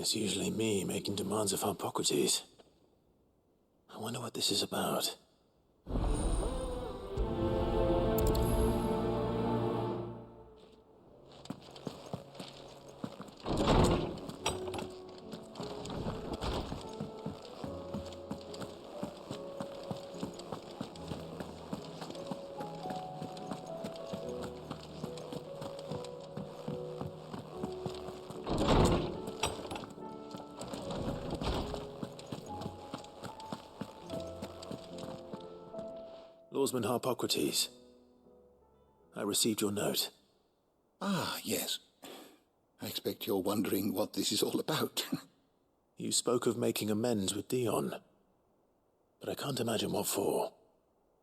It's usually me making demands of Hippocrates. I wonder what this is about. Lawsman Hippocrates, I received your note. Ah, yes. I expect you're wondering what this is all about. You spoke of making amends with Dion, but I can't imagine what for.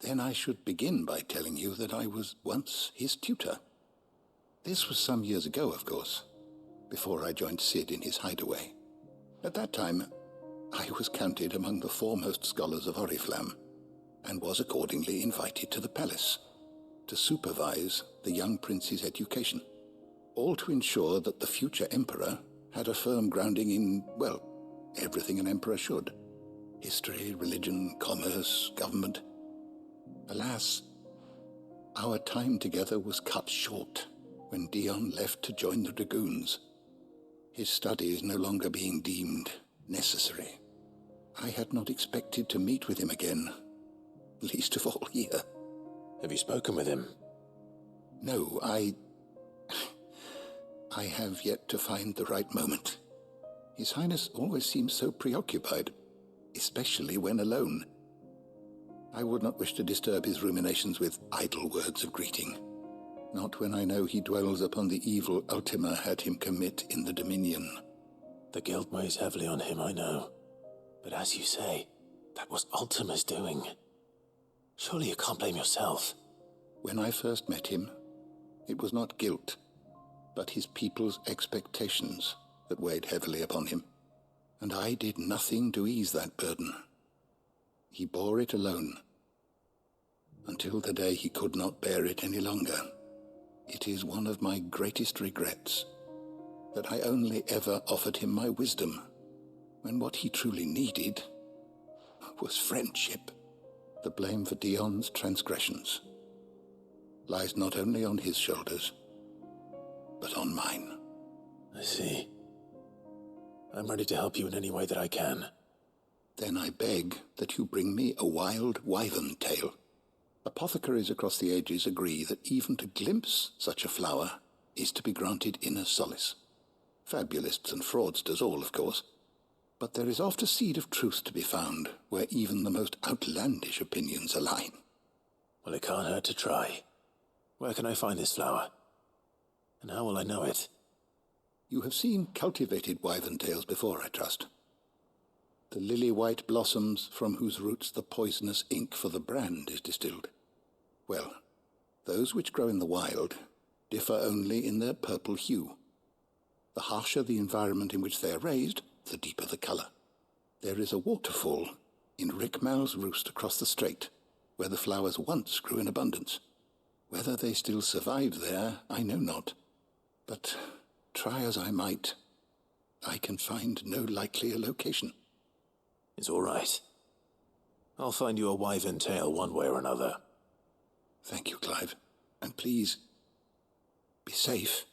Then I should begin by telling you that I was once his tutor. This was some years ago, of course, before I joined Sid in his hideaway. At that time, I was counted among the foremost scholars of Oriflamme, and was accordingly invited to the palace to supervise the young prince's education, all to ensure that the future emperor had a firm grounding in, well, everything an emperor should: history, religion, commerce, government. Alas, our time together was cut short when Dion left to join the dragoons, his studies no longer being deemed necessary. I had not expected to meet with him again, least of all here. Have you spoken with him? No, I have yet to find the right moment. His Highness always seems so preoccupied, especially when alone. I would not wish to disturb his ruminations with idle words of greeting, not when I know he dwells upon the evil Ultima had him commit in the Dominion. The guilt weighs heavily on him, I know. But as you say, that was Ultima's doing. Surely you can't blame yourself. When I first met him, it was not guilt, but his people's expectations that weighed heavily upon him, and I did nothing to ease that burden. He bore it alone, until the day he could not bear it any longer. It is one of my greatest regrets that I only ever offered him my wisdom, when what he truly needed was friendship. The blame for Dion's transgressions lies not only on his shoulders, but on mine. I see. I'm ready to help you in any way that I can. Then I beg that you bring me a wild wyvern tail. Apothecaries across the ages agree that even to glimpse such a flower is to be granted inner solace. Fabulists and fraudsters all, of course. But there is oft a seed of truth to be found where even the most outlandish opinions align. Well, it can't hurt to try. Where can I find this flower? And how will I know it? You have seen cultivated wyvern tails before, I trust. The lily-white blossoms from whose roots the poisonous ink for the brand is distilled. Well, those which grow in the wild differ only in their purple hue. The harsher the environment in which they are raised, the deeper the color. There is a waterfall in Rickmal's roost across the strait, where the flowers once grew in abundance. Whether they still survive there, I know not. But try as I might, I can find no likelier location. It's all right. I'll find you a wyvern tail one way or another. Thank you, Clive. And please, be safe.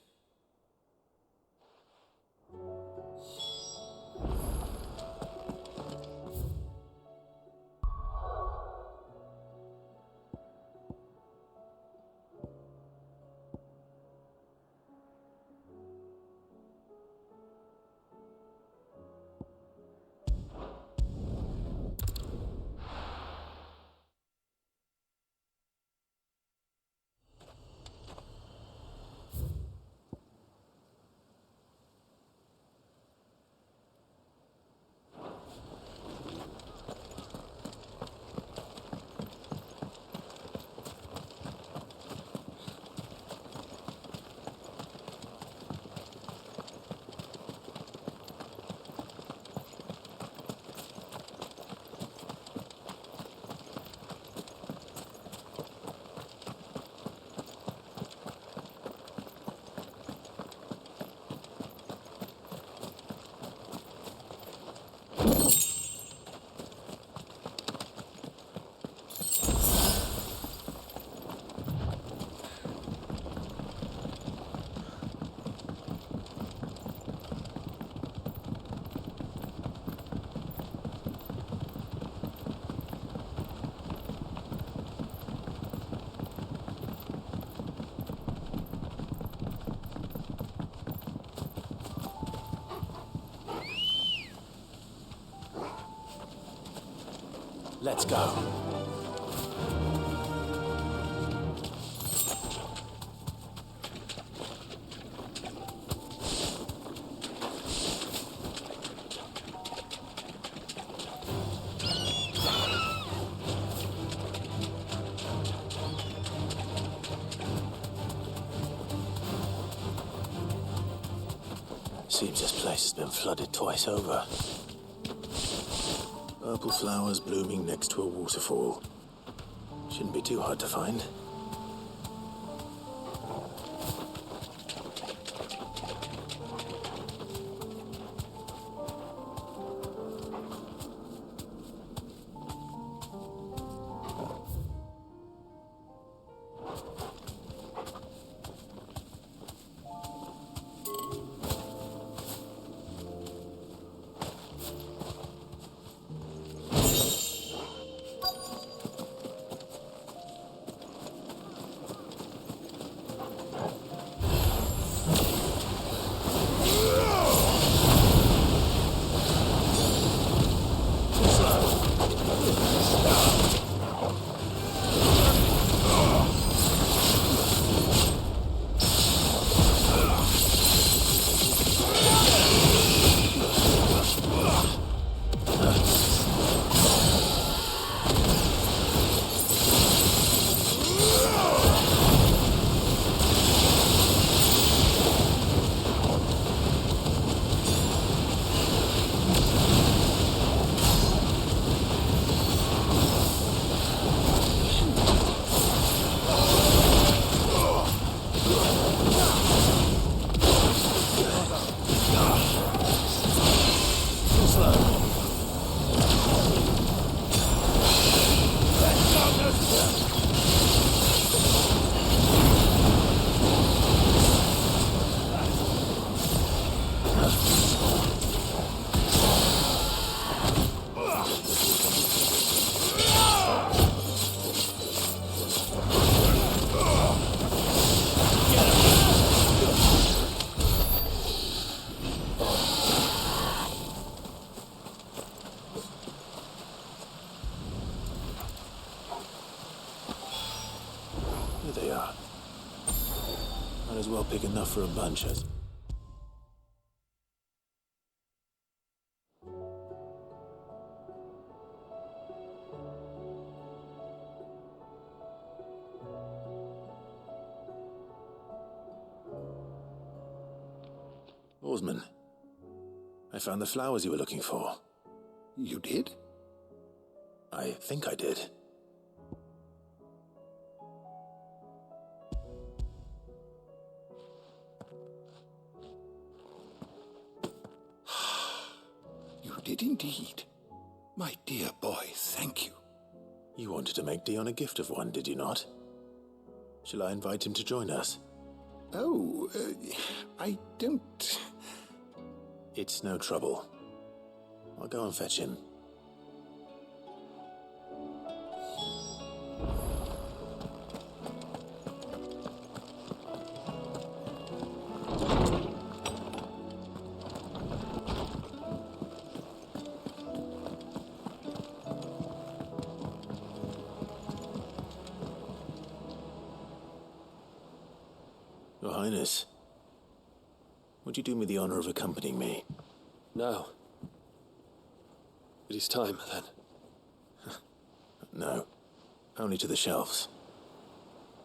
Let's go. Seems this place has been flooded twice over. Purple flowers blooming next to a waterfall. Shouldn't be too hard to find. Here they are. Might as well pick enough for a bunch as... Oarsman, I found the flowers you were looking for. You did? I think I did. You did indeed. My dear boy, thank you. You wanted to make Dion a gift of one, did you not? Shall I invite him to join us? Oh, I don't... It's no trouble. I'll go and fetch him. Your Highness, would you do me the honor of accompanying me? Now. It is time, then. No, only to the shelves.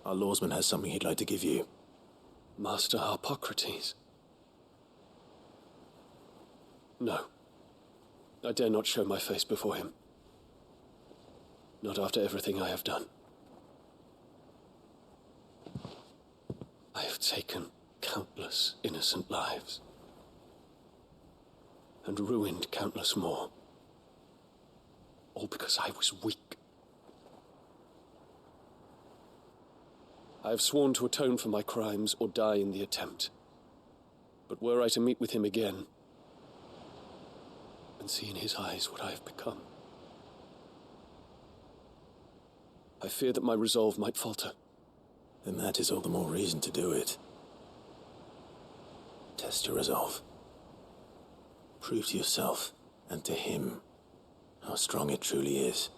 Our lawsman has something he'd like to give you. Master Harpocrates. No. I dare not show my face before him. Not after everything I have done. I have taken countless innocent lives. And ruined countless more. All because I was weak. I have sworn to atone for my crimes or die in the attempt. But were I to meet with him again, and see in his eyes what I have become, I fear that my resolve might falter. Then that is all the more reason to do it. Test your resolve. Prove to yourself, and to him, how strong it truly is.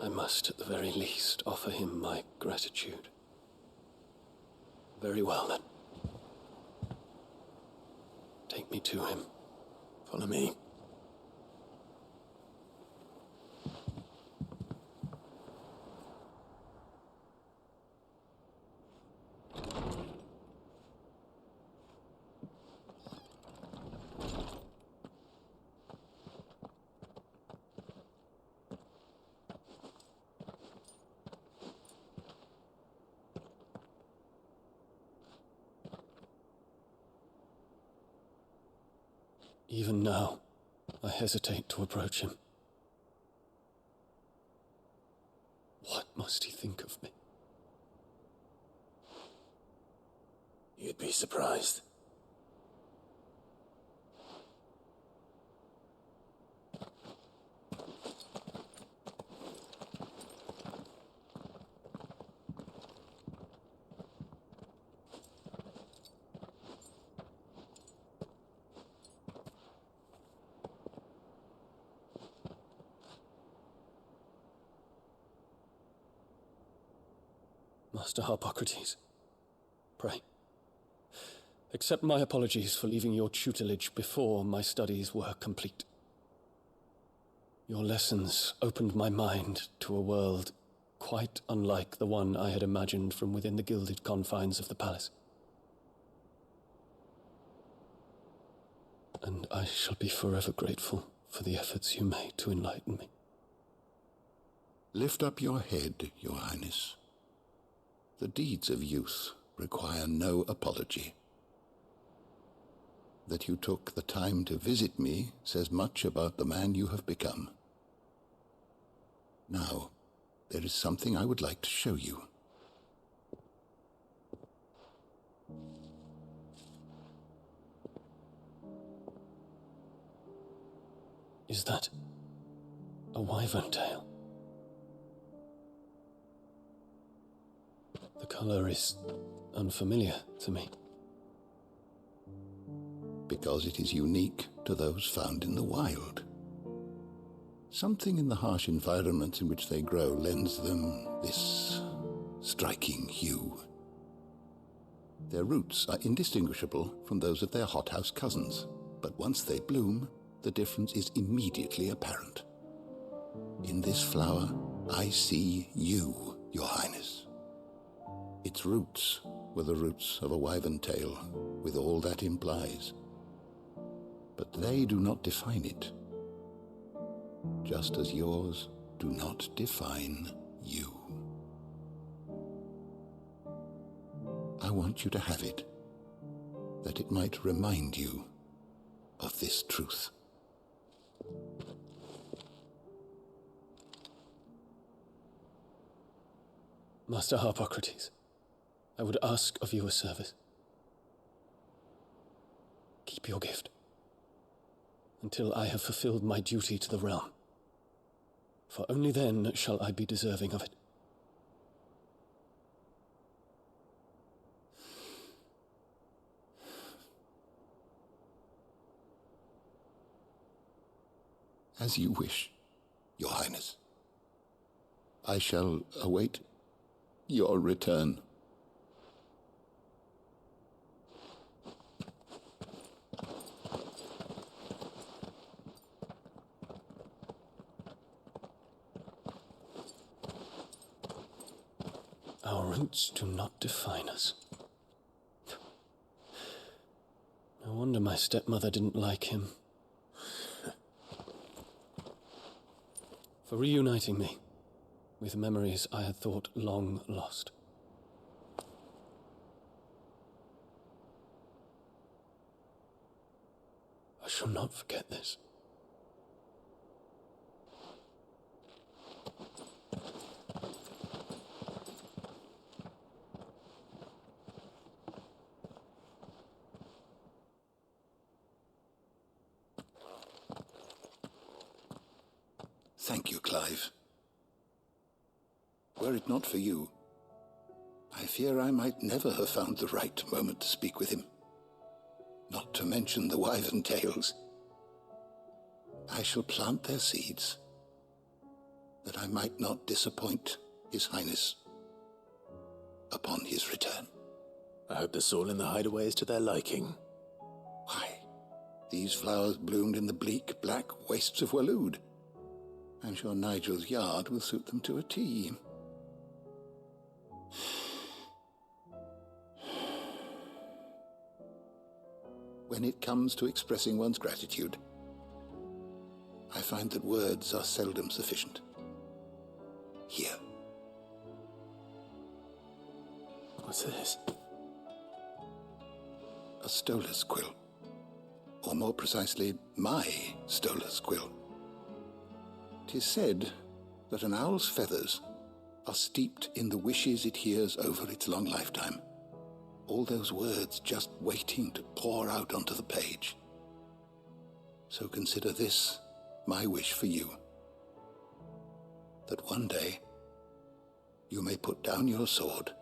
I must, at the very least, offer him my gratitude. Very well, then. Take me to him. Follow me. Even now, I hesitate to approach him. What must he think of me? You'd be surprised. Master Harpocrates, pray, accept my apologies for leaving your tutelage before my studies were complete. Your lessons opened my mind to a world quite unlike the one I had imagined from within the gilded confines of the palace. And I shall be forever grateful for the efforts you made to enlighten me. Lift up your head, Your Highness. The deeds of youth require no apology. That you took the time to visit me says much about the man you have become. Now, there is something I would like to show you. Is that a wyvern tail? The color is unfamiliar to me. Because it is unique to those found in the wild. Something in the harsh environment in which they grow lends them this striking hue. Their roots are indistinguishable from those of their hothouse cousins, but once they bloom, the difference is immediately apparent. In this flower, I see you, Your Highness. Its roots were the roots of a wyvern tail, with all that implies. But they do not define it, just as yours do not define you. I want you to have it, that it might remind you of this truth. Master Harpocrates, I would ask of you a service. Keep your gift until I have fulfilled my duty to the realm, for only then shall I be deserving of it. As you wish, Your Highness. I shall await your return. Our roots do not define us. No wonder my stepmother didn't like him. For reuniting me with memories I had thought long lost. I shall not forget this. Thank you, Clive. Were it not for you, I fear I might never have found the right moment to speak with him. Not to mention the wyvern tales. I shall plant their seeds, that I might not disappoint His Highness upon his return. I hope the soil in the hideaway is to their liking. Why, these flowers bloomed in the bleak, black wastes of Waloed. I'm sure Nigel's yard will suit them to a T. When it comes to expressing one's gratitude, I find that words are seldom sufficient. Here. What's this? A stolas quill. Or more precisely, my stolas quill. 'Tis said that an owl's feathers are steeped in the wishes it hears over its long lifetime. All those words just waiting to pour out onto the page. So consider this my wish for you. That one day you may put down your sword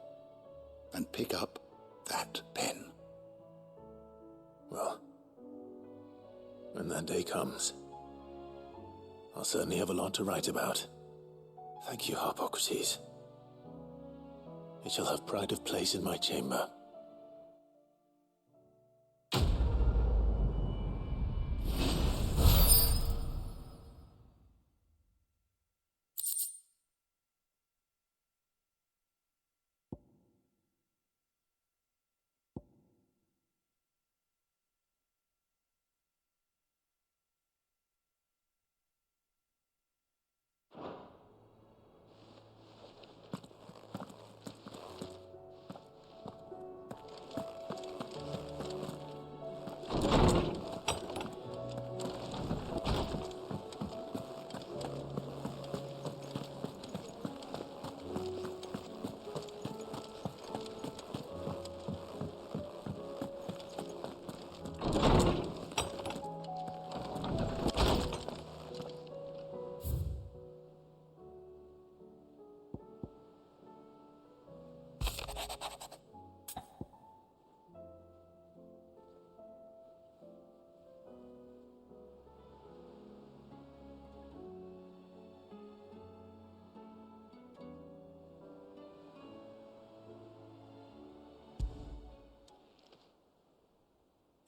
and pick up that pen. Well, when that day comes, I'll certainly have a lot to write about. Thank you, Harpocrates. It shall have pride of place in my chamber.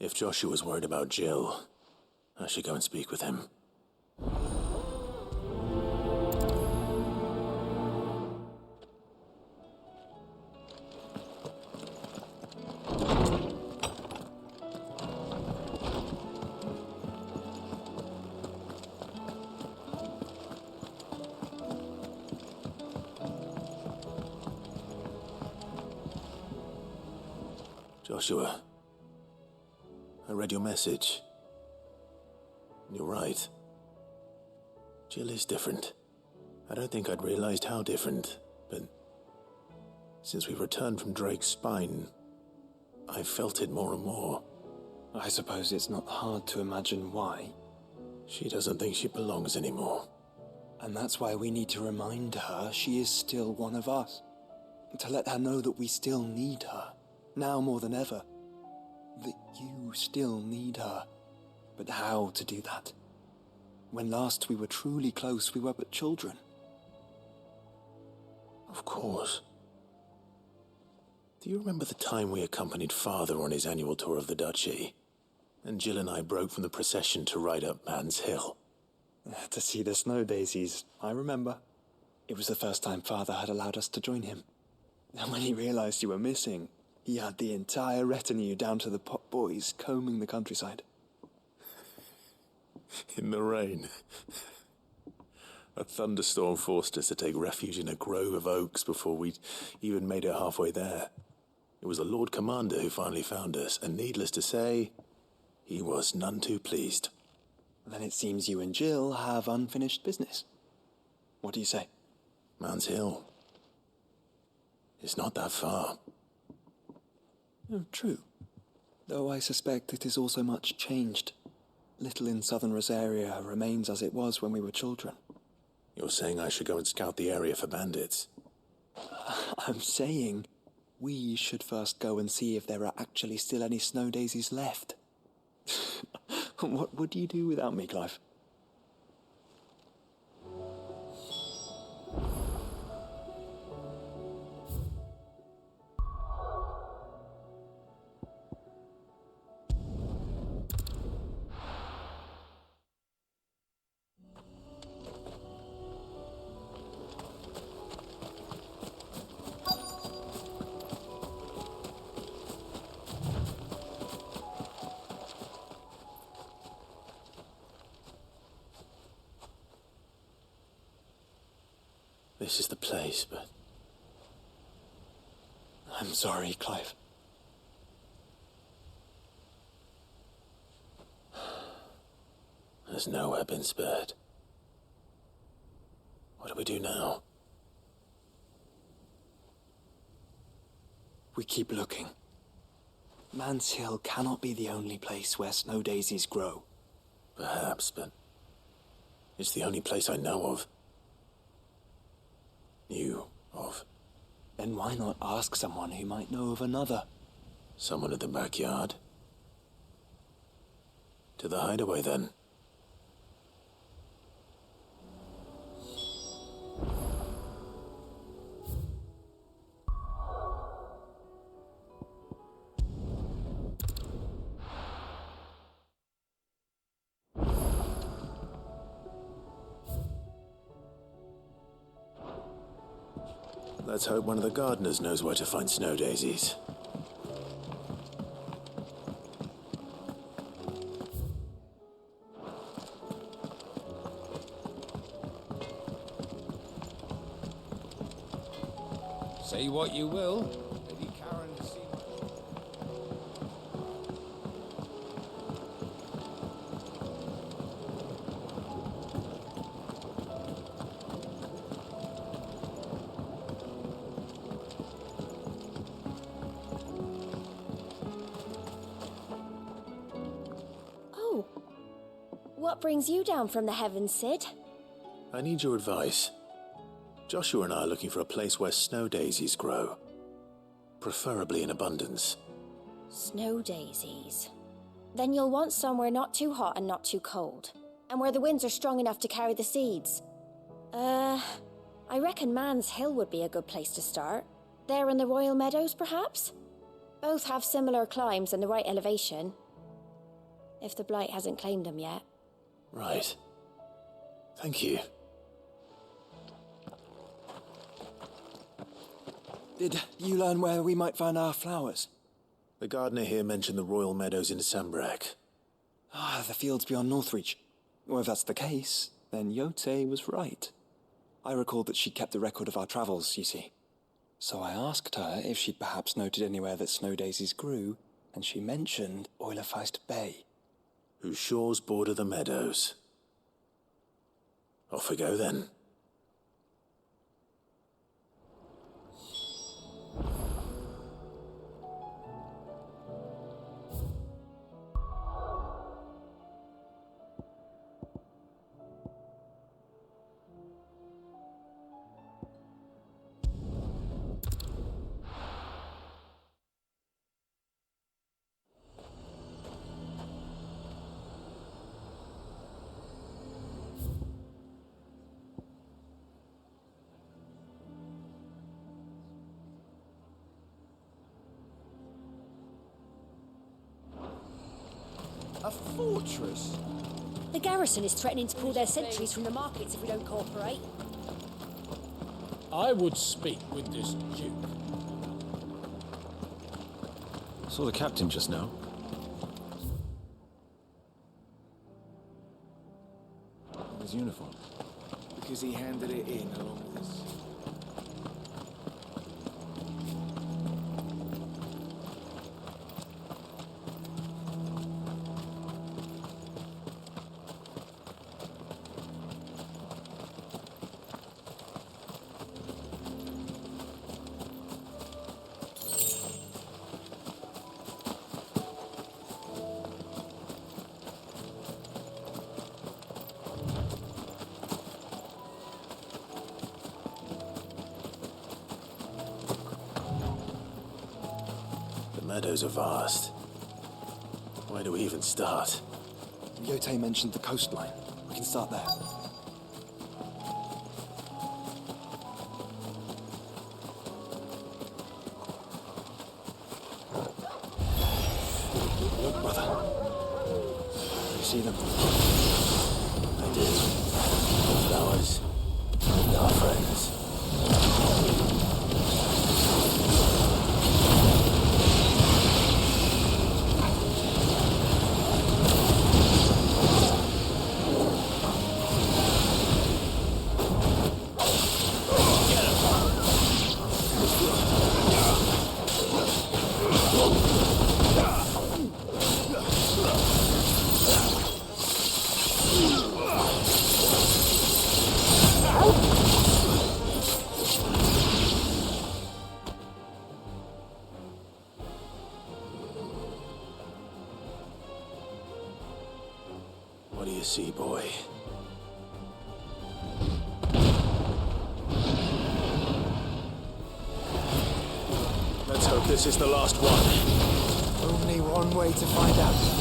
If Joshua's worried about Jill, I should go and speak with him. Joshua, I read your message. You're right. Jill is different. I don't think I'd realized how different, but since we returned from Drake's spine, I've felt it more and more. I suppose it's not hard to imagine why. She doesn't think she belongs anymore. And that's why we need to remind her she is still one of us. To let her know that we still need her, now more than ever. That you still need her. But how to do that? When last we were truly close, we were but children. Of course. Do you remember the time we accompanied Father on his annual tour of the Duchy? And Jill and I broke from the procession to ride up Man's Hill. To see the snow daisies, I remember. It was the first time Father had allowed us to join him. And when he realized you were missing, he had the entire retinue down to the pot boys combing the countryside. In the rain. A thunderstorm forced us to take refuge in a grove of oaks before we'd even made it halfway there. It was the Lord Commander who finally found us, and needless to say, he was none too pleased. Then it seems you and Jill have unfinished business. What do you say? Man's Hill. It's not that far. Oh, true. Though I suspect it is also much changed. Little in southern Rosaria remains as it was when we were children. You're saying I should go and scout the area for bandits? I'm saying we should first go and see if there are actually still any snow daisies left. What would you do without me, Clive? this is the place, but I'm sorry, Clive. has nowhere been spared. What do we do now? We keep looking. Man's Hill cannot be the only place where snow daisies grow. Perhaps, but it's the only place I know of. Knew of. Then why not ask someone who might know of another? Someone at the backyard? To the hideaway, then. Let's hope one of the gardeners knows where to find snow daisies. Say what you will, Lady Karen has seen much. Oh. What brings you down from the heavens, Sid? I need your advice. Joshua and I are looking for a place where snow daisies grow. Preferably in abundance. Snow daisies. Then you'll want somewhere not too hot and not too cold. And where the winds are strong enough to carry the seeds. I reckon Man's Hill would be a good place to start. There in the Royal Meadows, perhaps? Both have similar climbs and the right elevation. If the Blight hasn't claimed them yet. Right. Thank you. Did you learn where we might find our flowers? The gardener here mentioned the Royal Meadows in Sambrack. Ah, the fields beyond Northreach. Well, if that's the case, then Yote was right. I recalled that she kept the record of our travels, you see. So I asked her if she'd perhaps noted anywhere that snow daisies grew, and she mentioned Oilerfeist Bay. Whose shores border the meadows. Off we go then. A fortress? The garrison is threatening to pull their sentries from the markets if we don't cooperate. I would speak with this duke. Saw the captain just now. His uniform. Because he handed it in along with his... The meadows are vast. Where do we even start? Yote mentioned the coastline. We can start there. Look, brother. You see them? I do. Flowers. Our friends. sea boy. Let's hope this is the last one. Only one way to find out.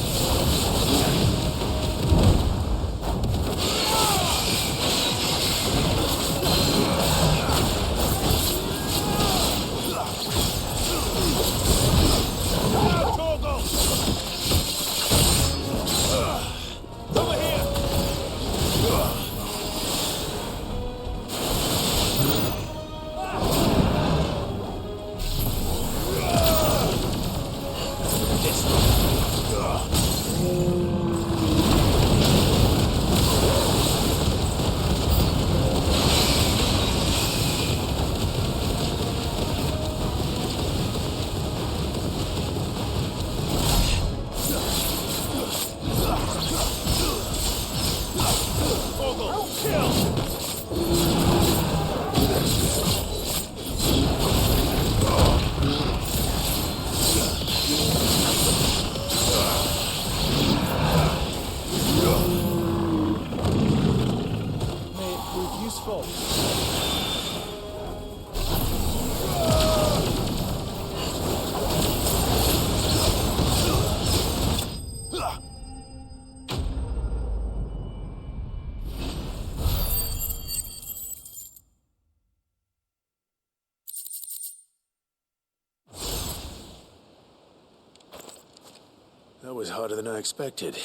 That was harder than I expected.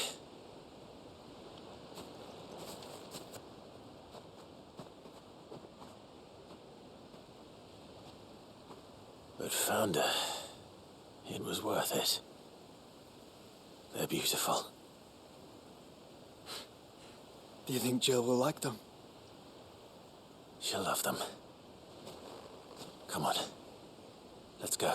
But found her. It was worth it. They're beautiful. Do you think Jill will like them? She'll love them. Come on. Let's go.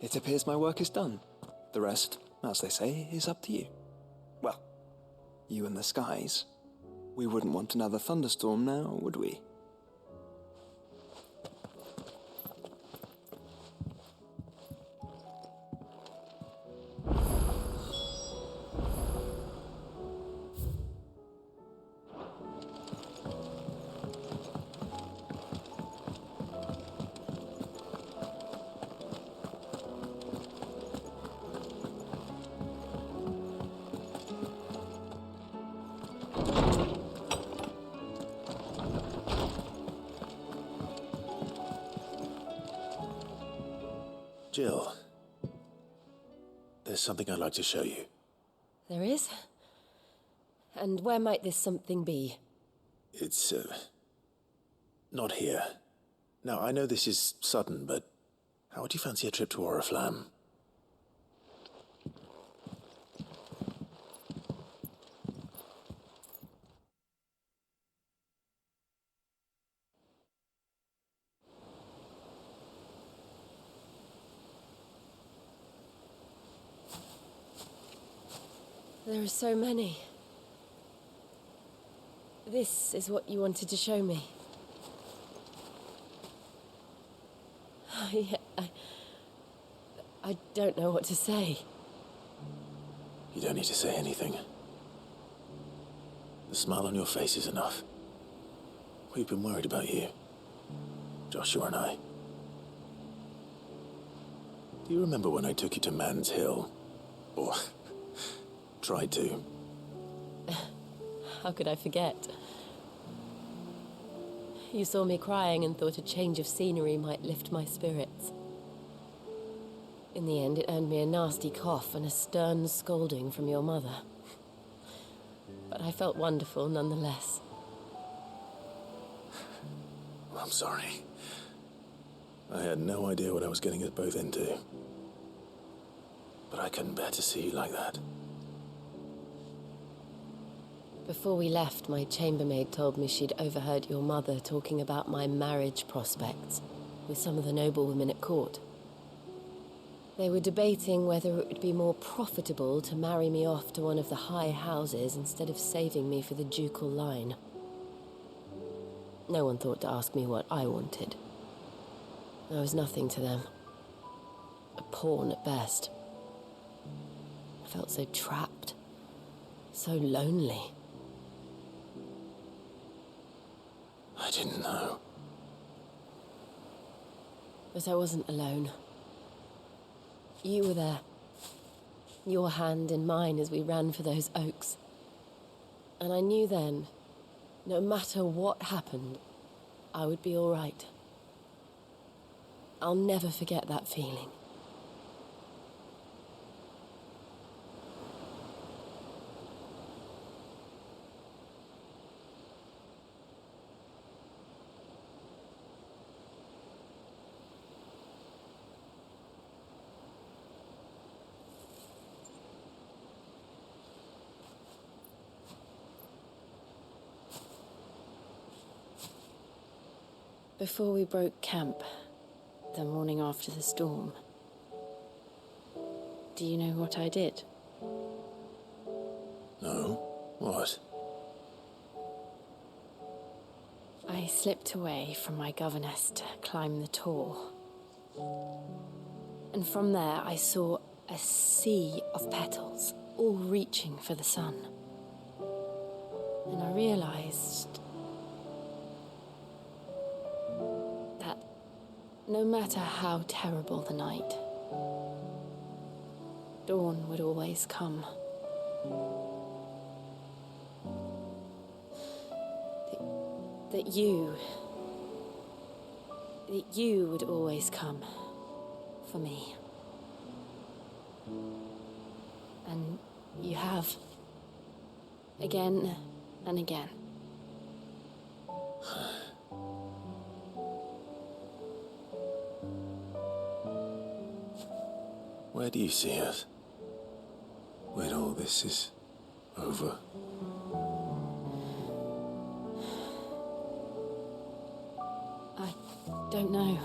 It appears my work is done. The rest, as they say, is up to you. Well, you and the skies. We wouldn't want another thunderstorm now, would we? Jill, there's something I'd like to show you. There is? And where might this something be? It's, not here. Now, I know this is sudden, but how would you fancy a trip to Oriflamme? There are so many. This is what you wanted to show me. I don't know what to say. You don't need to say anything. The smile on your face is enough. We've been worried about you, Joshua and I. Do you remember when I took you to Man's Hill? Or tried to? How could I forget? You saw me crying and thought a change of scenery might lift my spirits. In the end, it earned me a nasty cough and a stern scolding from your mother. But I felt wonderful nonetheless. I'm sorry. I had no idea what I was getting us both into. But I couldn't bear to see you like that. Before we left, my chambermaid told me she'd overheard your mother talking about my marriage prospects with some of the noblewomen at court. They were debating whether it would be more profitable to marry me off to one of the high houses instead of saving me for the ducal line. No one thought to ask me what I wanted. I was nothing to them. A pawn at best. I felt so trapped. So lonely. I didn't know. But I wasn't alone. You were there. Your hand in mine as we ran for those oaks. And I knew then, no matter what happened, I would be all right. I'll never forget that feeling. Before we broke camp, the morning after the storm, do you know what I did? No? What? I slipped away from my governess to climb the tor. And from there I saw a sea of petals, all reaching for the sun. And I realized that no matter how terrible the night, dawn would always come. That you would always come for me. And you have. Again and again. Where do you see us? When all this is over? I don't know.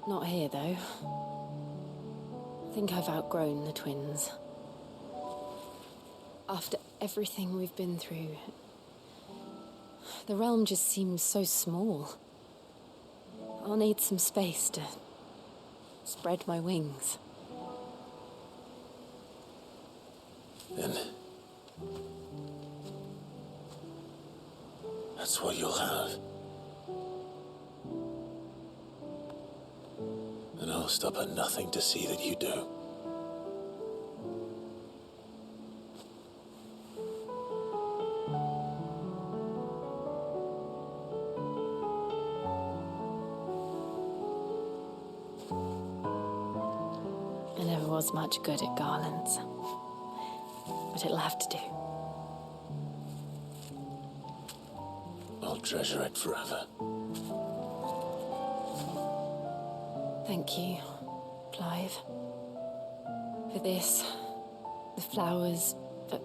Not here, though. I think I've outgrown the twins. After everything we've been through, the realm just seems so small. I'll need some space to spread my wings. Then that's what you'll have. And I'll stop at nothing to see that you do. I never was much good at garlands, but it'll have to do. I'll treasure it forever. Thank you, Clive. For this, the flowers, for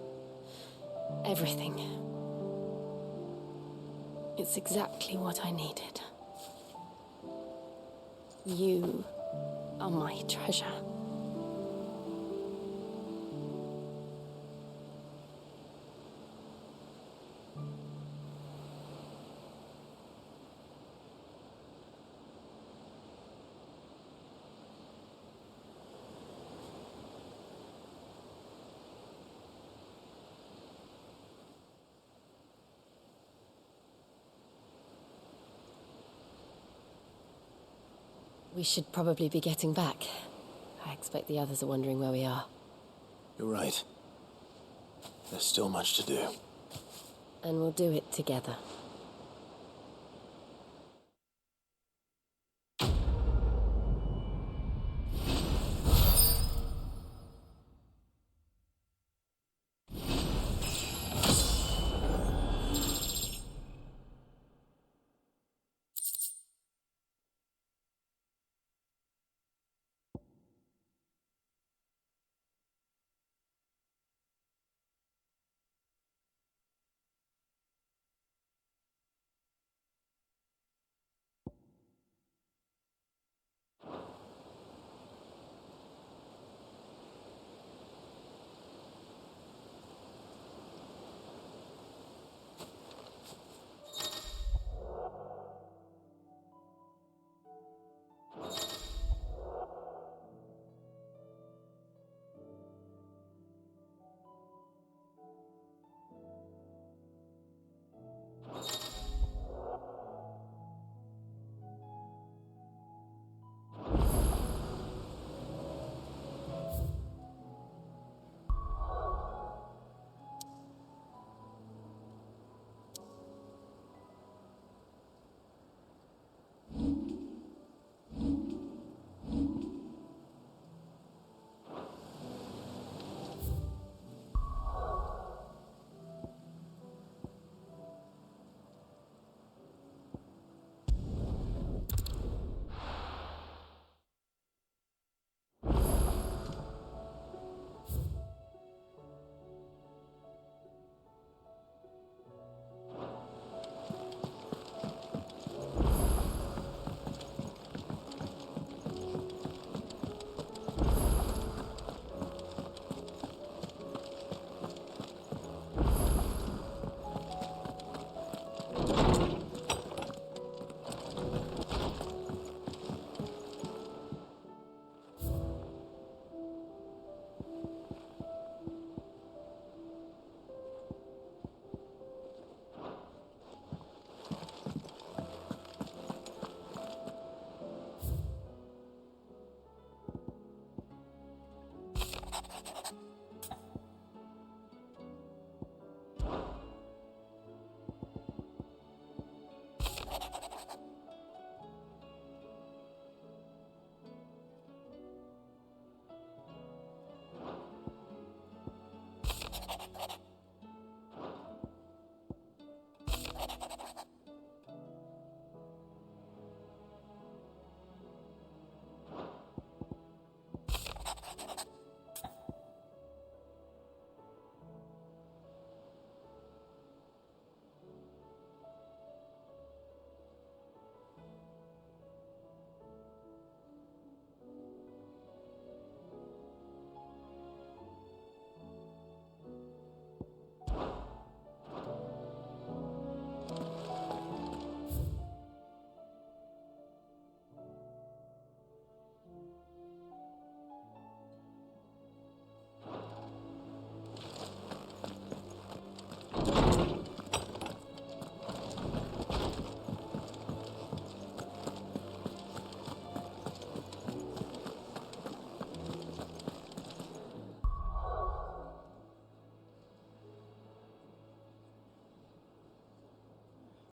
everything. It's exactly what I needed. You are my treasure. We should probably be getting back. I expect the others are wondering where we are. You're right. There's still much to do. And we'll do it together.